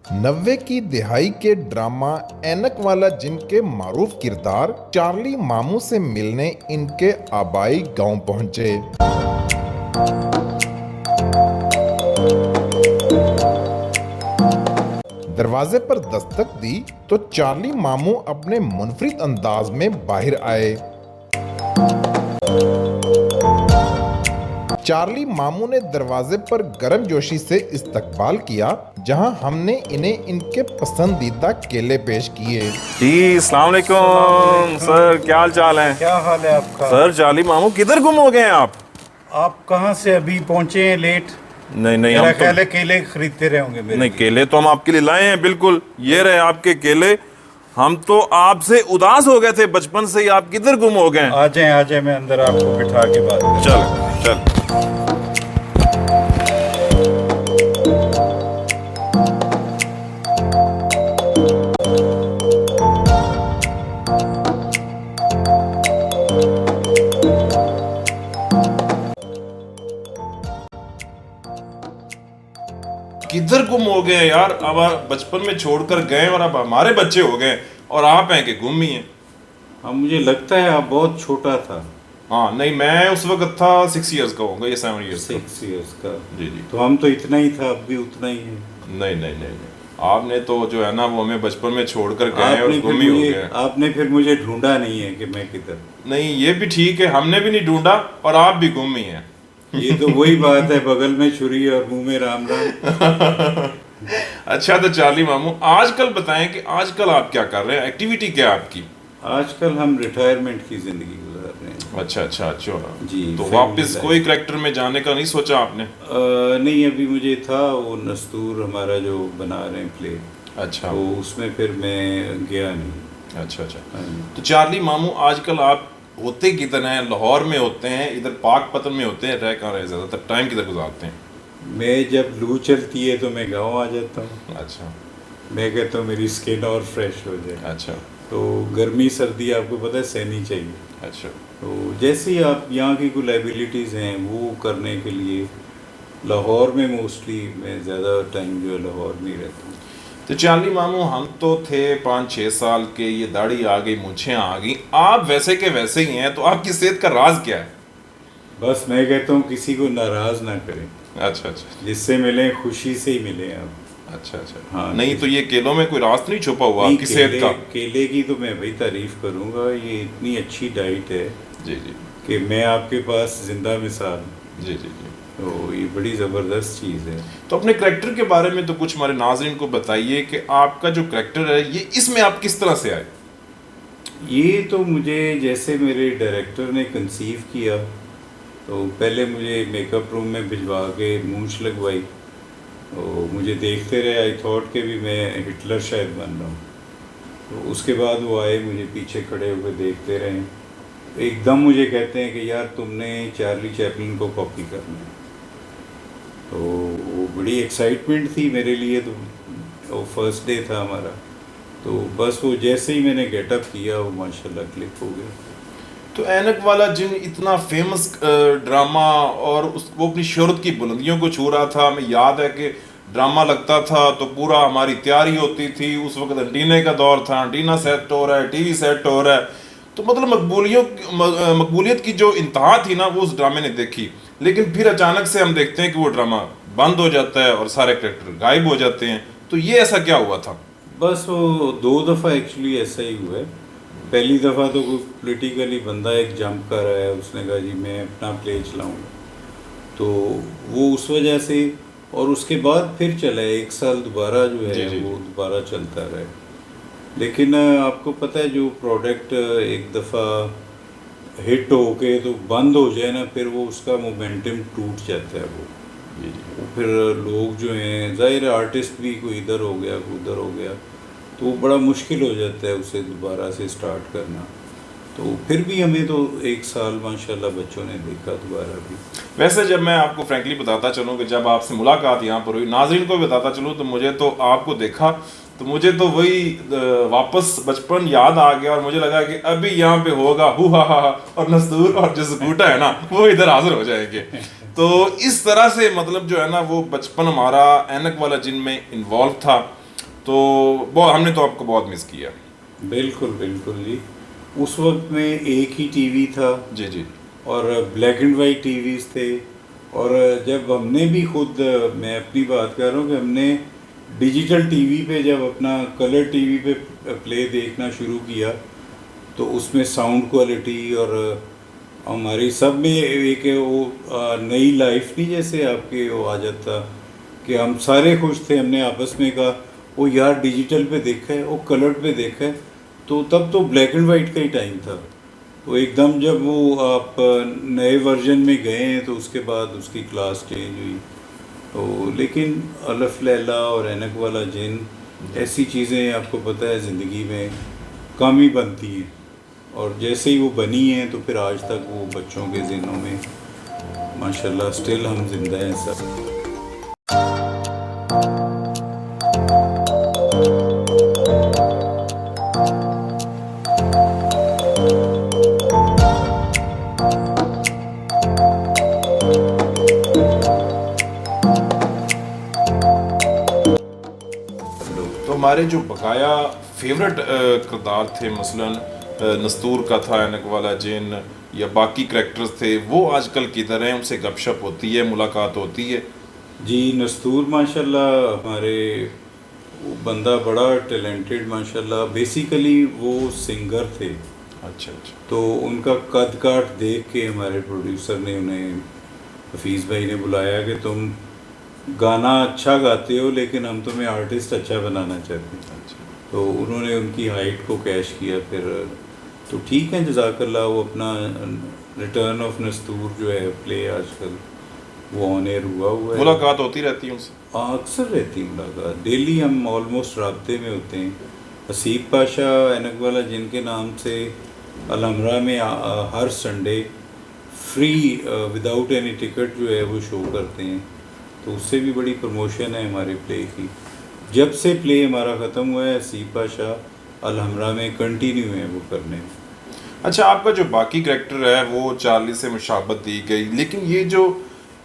90 की दिहाई के ड्रामा ऐनक वाला जिन के मारूफ किरदार चार्ली मामू से मिलने इनके आबाई गांव पहुंचे। दरवाजे पर दस्तक दी तो चार्ली मामू अपने मुनफरिद अंदाज में बाहर आए। चार्ली मामू ने दरवाजे पर गर्मजोशी से इस्तकबाल किया, जहां हमने इन्हें इनके पसंदीदा केले पेश किए। जी अस्सलाम वालेकुम सर, क्या हाल चाल है? क्या हाल है आपका? सर चार्ली मामू किधर गुम हो गए हैं आप? आप कहाँ से अभी पहुँचे हैं लेट? नहीं मेरा हम ख्याल है केले खरीदते रहे होंगे मेरे नहीं, लिए। केले तो हम आपके लिए लाए हैं, बिल्कुल ये रहे आपके केले। हम तो आपसे उदास हो गए थे बचपन से ही, आप किधर गुम हो गए? आ जाए मैं अंदर आपको बिठा के बात करूं। चल। किधर गुम हो गए यार? अब आप बचपन में छोड़कर गए और अब हमारे बच्चे हो गए और आप हैं कि गुम ही हैं। हाँ, मुझे लगता है आप बहुत छोटा था। हाँ नहीं, मैं उस वक्त था 6 इयर्स का होगा, ये 7 इयर्स का। 6 इयर्स का। जी जी। तो हम तो इतना ही था, अब भी उतना ही है। नहीं, आपने तो जो है ना वो हमें बचपन में छोड़कर गए और गुम ही हो गए। आपने फिर मुझे ढूंढा नहीं है कि मैं किधर। नहीं ये भी ठीक है, हमने भी नहीं ढूंढा और आप भी गुम ही हैं। ये तो वही बात है, बगल में छुरी और मुंह में राम राम। अच्छा तो चार्ली मामू आजकल बताएं कि आजकल आप क्या कर रहे हैं, एक्टिविटी क्या है आपकी? आजकल हम रिटायरमेंट की जिंदगी गुजार रहे हैं। अच्छा जी, तो family वापस life। कोई करैक्टर में जाने का नहीं सोचा आपने? नहीं, अभी मुझे था वो नस्तूर हमारा जो बना रहे हैं प्ले, अच्छा तो उसमें फिर मैं गया नहीं। अच्छा। हाँ जी। तो चार्ली मामू आजकल आप होते किधर हैं? लाहौर में होते हैं, इधर पाकपतन में होते हैं, रह कहाँ रहे, ज्यादातर टाइम किधर गुजारते हैं? मैं जब लू चलती है तो मैं गांव आ जाता हूँ। अच्छा मैं कहता हूँ मेरी स्किन और फ्रेश हो जाए। अच्छा तो गर्मी सर्दी आपको पता है सहनी चाहिए। अच्छा। तो जैसे ही आप यहाँ की कुछ लाइबिलिटीज़ हैं वो करने के लिए लाहौर में मोस्टली मैं ज़्यादा टाइम जो है लाहौर में ही रहता हूँ। तो चार्ली मामू हम तो थे 5-6 साल के, ये दाढ़ी आ गई, मूछें आ गई, आप वैसे के वैसे ही हैं, तो आपकी सेहत का राज क्या है? बस मैं कहता हूँ किसी को नाराज़ ना करें। अच्छा। जिससे मिले खुशी से ही मिले आप। अच्छा। हाँ, नहीं तो ये केलों में कोई राज नहीं छुपा हुआ नहीं, आपकी सेहत का? केले की तो मैं भाई तारीफ करूंगा, ये इतनी अच्छी डाइट है जी कि मैं आपके पास जिंदा मिसाल। जी। तो ये बड़ी ज़बरदस्त चीज़ है। तो अपने करैक्टर के बारे में तो कुछ हमारे नाज़रीन को बताइए कि आपका जो करैक्टर है ये इसमें आप किस तरह से आए? ये तो मुझे जैसे मेरे डायरेक्टर ने कंसीव किया, तो पहले मुझे मेकअप रूम में भिजवा के मूंछ लगवाई। तो मुझे देखते रहे, आई थॉट कि भी मैं हिटलर शायद बन रहा हूँ। तो उसके बाद वो आए, मुझे पीछे खड़े होकर देखते रहे। तो एकदम मुझे कहते हैं कि यार तुमने चार्ली चैपलिन को कॉपी करना है। तो वो बड़ी एक्साइटमेंट थी मेरे लिए। तो वो फर्स्ट डे था हमारा, तो बस वो जैसे ही मैंने गेटअप किया वो माशाल्लाह क्लिक हो गया। तो ऐनक वाला जिन इतना फेमस ड्रामा और वो अपनी शोहरत की बुलंदियों को छू रहा था। हमें याद है कि ड्रामा लगता था तो पूरा हमारी तैयारी होती थी, उस वक्त एंटीने का दौर था, एंटीना सेट हो रहा है, टीवी सेट हो रहा है, तो मतलब मकबूलियत की जो इंतहा थी ना वो उस ड्रामे ने देखी। लेकिन फिर अचानक से हम देखते हैं कि वो ड्रामा बंद हो जाता है और सारे कैरेक्टर गायब हो जाते हैं। तो ये ऐसा क्या हुआ था? बस वो 2 दफ़ा एक्चुअली ऐसा ही हुआ है। पहली दफ़ा तो कोई पोलिटिकली बंदा एक जंप कर आया, उसने कहा जी मैं अपना प्ले चलाऊँगा, तो वो उस वजह से। और उसके बाद फिर चला 1 साल दोबारा जो है जी। वो दोबारा चलता रहे। लेकिन आपको पता है जो प्रोडक्ट एक दफ़ा हिट हो के तो बंद हो जाए ना, फिर वो उसका मोमेंटम टूट जाता है। वो फिर लोग जो हैं, ज़ाहिर है आर्टिस्ट भी कोई इधर हो गया कोई उधर हो गया, तो बड़ा मुश्किल हो जाता है उसे दोबारा से स्टार्ट करना। तो फिर भी हमें तो 1 साल माशाल्लाह बच्चों ने देखा दोबारा भी। वैसे जब मैं आपको फ्रैंकली बताता चलूँ कि जब आपसे मुलाकात यहाँ पर हुई, नाजरीन को बताता चलूँ, तो मुझे तो आपको देखा तो मुझे तो वही वापस बचपन याद आ गया और मुझे लगा कि अभी यहाँ पे होगा हु हा और नस्तूर और जो जगूटा है ना वो इधर हाजिर हो जाएंगे। तो इस तरह से मतलब जो है ना वो बचपन हमारा ऐनक वाला जिन में इन्वॉल्व था। तो बहुत हमने तो आपको बहुत मिस किया। बिल्कुल बिल्कुल जी। उस वक्त में एक ही टीवी था जी जी। और ब्लैक एंड वाइट टीवीज़ थे। और जब हमने भी खुद, मैं अपनी बात कर रहा हूँ कि हमने डिजिटल टीवी पे जब अपना कलर टीवी पे प्ले देखना शुरू किया तो उसमें साउंड क्वालिटी और हमारी सब में एक वो नई लाइफ नहीं, जैसे आपके वो आ जाता कि हम सारे खुश थे। हमने आपस में कहा वो यार डिजिटल पे देखा है, वो कलर पे देखा है। तो तब तो ब्लैक एंड वाइट का ही टाइम था। तो एकदम जब वो आप नए वर्जन में गए हैं तो उसके बाद उसकी क्लास चेंज हुई। तो लेकिन अलफ लैला और ऐनक वाला जिन, ऐसी चीज़ें आपको पता है ज़िंदगी में कम ही बनती हैं। और जैसे ही वो बनी हैं तो फिर आज तक वो बच्चों के ज़हनों में माशाल्लाह स्टिल हम जिंदा हैं सब। तो हमारे जो बकाया फेवरेट किरदार थे, मसलन नस्तूर का था ऐनक वाला जिन, या बाकी करैक्टर्स थे, वो आजकल किधर हैं? उनसे गपशप होती है, मुलाकात होती है? जी नस्तूर माशाल्लाह हमारे, वो बंदा बड़ा टैलेंटेड माशाल्लाह। बेसिकली वो सिंगर थे। अच्छा अच्छा। तो उनका कद काठ देख के हमारे प्रोड्यूसर ने उन्हें, हफीज़ भाई ने बुलाया कि तुम गाना अच्छा गाते हो लेकिन हम तुम्हें आर्टिस्ट अच्छा बनाना चाहते हैं। अच्छा। तो उन्होंने उनकी हाइट को कैश किया फिर। तो ठीक है, जज़ाकल्लाह। वो अपना रिटर्न ऑफ नस्तूर जो है प्ले आजकल वो ऑन एयर हुआ है। मुलाकात होती रहती है उनसे? हाँ, अक्सर रहती है मुलाकात। डेली हम ऑलमोस्ट राब्ते में होते हैं। हसीब पाशा ऐनक वाला जिनके नाम से अलहमरा में हर Sunday free without any ticket जो है वो शो करते हैं। तो उससे भी बड़ी प्रमोशन है हमारे प्ले की। जब से प्ले हमारा ख़त्म हुआ है हसीब पाशा अलहमरा में कंटिन्यू है वो करने में। अच्छा, आपका जो बाकी करैक्टर है वो चार्ली से मुशाबत दी गई, लेकिन ये जो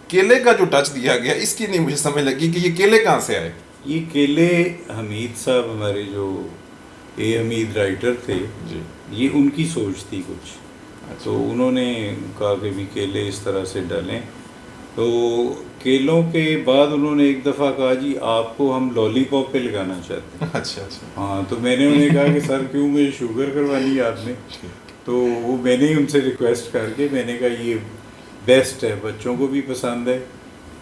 केले का जो टच दिया गया, इसकी नहीं मुझे समझ लगी कि ये केले कहाँ से आए? ये केले हमीद साहब हमारे जो हमीद राइटर थे जी। ये उनकी सोच थी कुछ। तो उन्होंने कहा कि भी केले इस तरह से डालें। तो केलों के बाद उन्होंने एक दफ़ा कहा जी आपको हम लॉलीपॉप पे लगाना चाहते हैं। अच्छा अच्छा। हाँ, तो मैंने उन्हें कहा कि सर क्यों, मुझे शुगर करवानी है आपने? तो वो मैंने ही उनसे रिक्वेस्ट करके मैंने कहा ये बेस्ट है, बच्चों को भी पसंद है।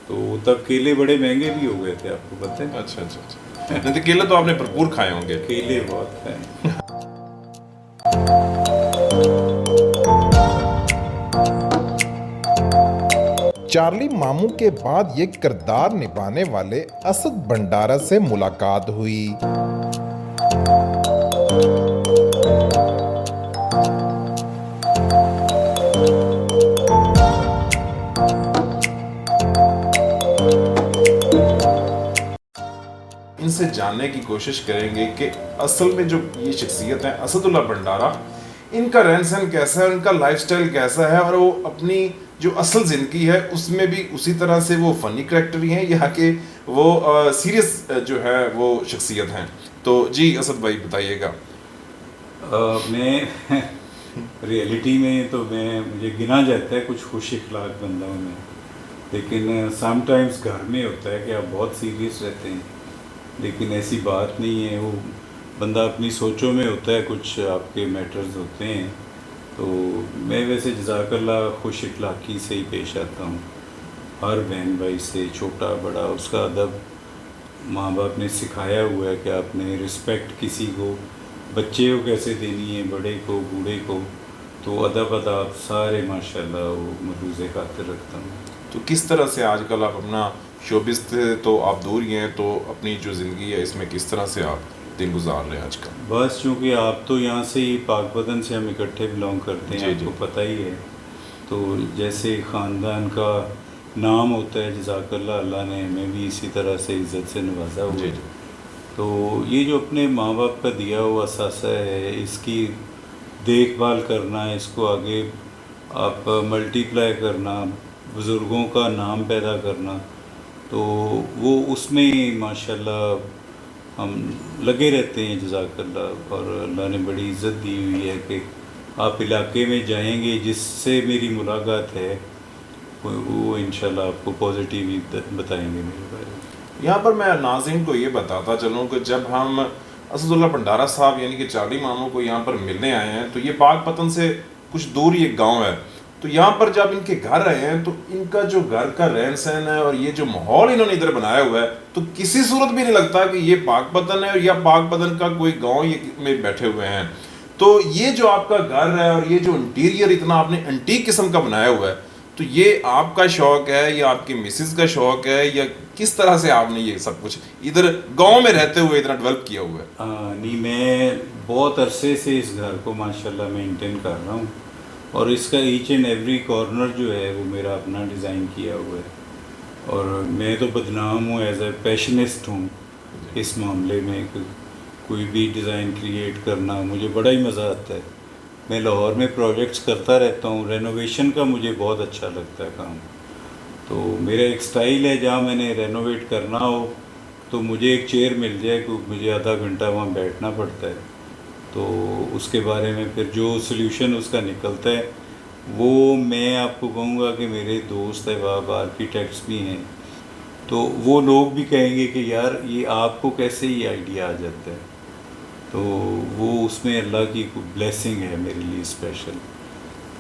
तो तब केले बड़े महंगे भी हो गए थे, आपको पता है। अच्छा अच्छा अच्छा। नहीं तो केले तो आपने भरपूर खाए होंगे। केले बहुत हैं। चार्ली मामू के बाद ये किरदार निभाने वाले असद भंडारा से मुलाकात हुई। इनसे जानने की कोशिश करेंगे कि असल में जो ये शख्सियत है असदुल्ला भंडारा, इनका रहन सहन कैसा है, उनका लाइफस्टाइल कैसा है, और वो अपनी जो असल ज़िंदगी है उसमें भी उसी तरह से वो फ़नी करैक्टर ही हैं या कि वो सीरियस जो है वो शख्सियत हैं। तो जी असद भाई बताइएगा। मैं रियलिटी में तो मुझे गिना जाता है कुछ खुश इखलाक बंदा हूँ मैं, लेकिन समटाइम्स घर में होता है कि आप बहुत सीरियस रहते हैं, लेकिन ऐसी बात नहीं है। वो बंदा अपनी सोचों में होता है, कुछ आपके मैटर्स होते हैं। तो मैं वैसे जज़ाकल्लाह खुश इखलाकी से ही पेश आता हूँ। हर बहन भाई से, छोटा बड़ा, उसका अदब माँ बाप ने सिखाया हुआ है कि आपने रिस्पेक्ट किसी को, बच्चे को कैसे देनी है, बड़े को, बूढ़े को। तो अदब अदाब सारे माशाल्लाह वो मलूज़ खातिर रखता हूँ। तो किस तरह से आजकल आप अपना शोबिस से तो आप दूर ही हैं, तो अपनी जो ज़िंदगी है इसमें किस तरह से आप दिन गुजार रहे हैं आजकल? बस चूँकि आप तो यहाँ से ही पाकपतन से हम इकट्ठे बिलोंग करते हैं, जी, आपको पता ही है। तो जैसे ख़ानदान का नाम होता है, जज़ाकल्लाह, अल्लाह ने हमें भी इसी तरह से इज़्ज़त से नवाजा हुआ है। तो ये जो अपने माँ बाप का दिया हुआ असासा है, इसकी देखभाल करना, इसको आगे आप मल्टीप्लाई करना, बुज़ुर्गों का नाम पैदा करना, तो वो उसमें माशाल्लाह हम लगे रहते हैं जज़ाकल्लाह। और अल्लाह ने बड़ी इज़्ज़त दी हुई है कि आप इलाके में जाएंगे, जिससे मेरी मुलाकात है वो इंशाल्लाह आपको पॉजिटिव ही बताएंगे मेरे बारे में। यहाँ पर मैं नाज़रीन को ये बताता चलूँ कि जब हम असदुल्ला भंडारा साहब यानी कि चार्ली मामू को यहाँ पर मिलने आए हैं, तो ये पाकपतन से कुछ दूर ये गांव है। तो यहाँ पर जब इनके घर आए हैं तो इनका जो घर का रहन सहन है और ये जो माहौल इन्होंने इधर बनाया हुआ है, तो किसी सूरत भी नहीं लगता कि ये पाकपतन है या पाकपतन का कोई गाँव ये में बैठे हुए हैं। तो ये जो आपका घर है और ये जो इंटीरियर इतना आपने एंटीक किस्म का बनाया हुआ है, तो ये आपका शौक है या आपकी मिसेस का शौक है या किस तरह से आपने ये सब कुछ इधर गांव में रहते हुए इतना डेवलप किया हुआ है? नहीं, मैं बहुत अरसे से इस घर को माशाल्लाह मेंटेन कर रहा हूँ और इसका ईच एंड एवरी कॉर्नर जो है वो मेरा अपना डिज़ाइन किया हुआ है। और मैं तो बदनाम हूँ, एज ए पैशनिस्ट हूँ इस मामले में। कोई भी डिज़ाइन क्रिएट करना मुझे बड़ा ही मज़ा आता है। मैं लाहौर में प्रोजेक्ट्स करता रहता हूँ, रेनोवेशन का मुझे बहुत अच्छा लगता है काम। तो मेरा एक स्टाइल है, जहाँ मैंने रेनोवेट करना हो तो मुझे एक चेयर मिल जाए, क्योंकि मुझे आधा घंटा वहाँ बैठना पड़ता है। तो उसके बारे में फिर जो सल्यूशन उसका निकलता है वो मैं आपको कहूँगा कि मेरे दोस्त अहबाब आर्किटेक्ट्स भी हैं, तो वो लोग भी कहेंगे कि यार ये आपको कैसे ये आइडिया आ जाता है। तो वो उसमें अल्लाह की ब्लेसिंग है मेरे लिए स्पेशल।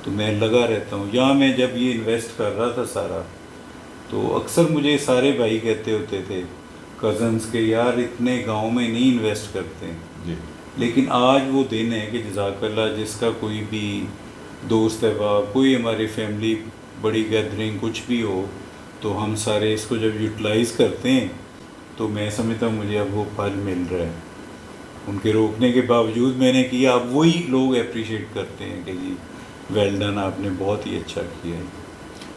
तो मैं लगा रहता हूँ यहाँ। मैं जब ये इन्वेस्ट कर रहा था सारा, तो अक्सर मुझे सारे भाई कहते होते थे कज़न्स के, यार इतने गांव में नहीं इन्वेस्ट करते हैं जी। लेकिन आज वो दिन है कि जज़ाकल्लाह, जिसका कोई भी दोस्त है, कोई हमारी फैमिली बड़ी गैदरिंग कुछ भी हो, तो हम सारे इसको जब यूटिलाइज़ करते हैं तो मैं समझता हूँ मुझे अब वो फल मिल रहा है। उनके रोकने के बावजूद मैंने किया, अब वही लोग अप्रिशिएट करते हैं कि जी वेल डन, आपने बहुत ही अच्छा किया है।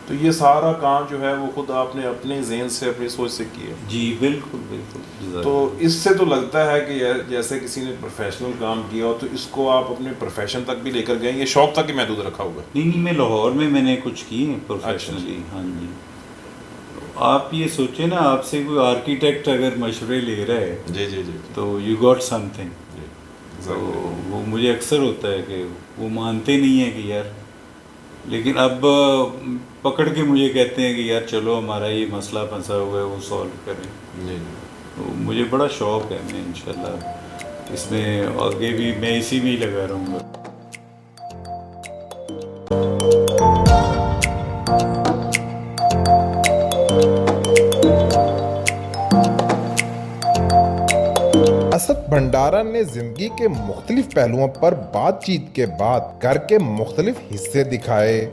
तो ये सारा काम जो है वो खुद आपने अपने ज़हन से, अपनी सोच से किया? जी बिल्कुल बिल्कुल। तो इससे तो लगता है कि जैसे किसी ने प्रोफेशनल काम किया हो, तो इसको आप अपने प्रोफेशन तक भी लेकर गए, ये शौक तक ही महदूद रखा हुआ? नहीं, मैं लाहौर में मैंने कुछ किए प्रोफेशनली। हाँ जी। आप ये सोचे ना, आपसे कोई आर्किटेक्ट अगर मशवरे ले रहा है जी जी जी, तो यू गॉट समथिंग। तो वो मुझे अक्सर होता है कि वो मानते नहीं है कि यार, लेकिन अब पकड़ के मुझे कहते हैं कि यार चलो हमारा ये मसला फंसा हुआ है वो सॉल्व करें। जी। तो मुझे बड़ा शौक़ है, मैं इंशाल्लाह इसमें आगे भी मैं इसी में ही लगा रहूँगा। असद भंडारा ने जिंदगी के मुख्तलिफ पहलुओं पर बातचीत के बाद घर के मुख्तलिफ हिस्से दिखाए।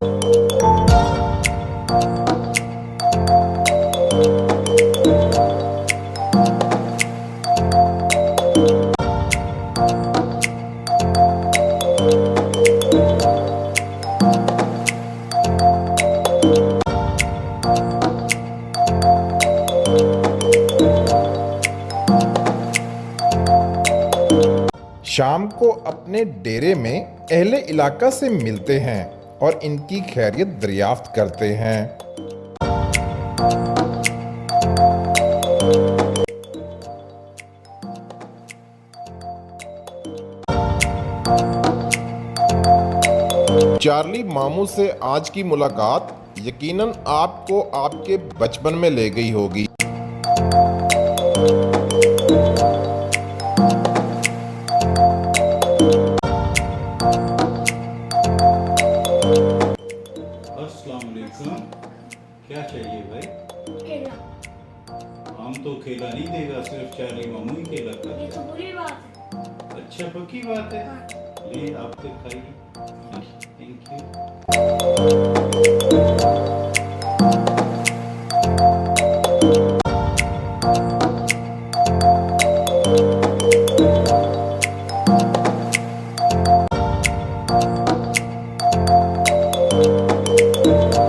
शाम को अपने डेरे में अहले इलाका से मिलते हैं और इनकी खैरियत दरियाफ्त करते हैं। चार्ली मामू से आज की मुलाकात यकीनन आपको आपके बचपन में ले गई होगी। क्या चाहिए भाई? केला। आम तो खेला नहीं देगा, सिर्फ चार्ली मामू ही खेला ये करता तो बुरी बात है। है। अच्छा, पक्की बात है। हाँ। ले आप तो खाइए। Thank you.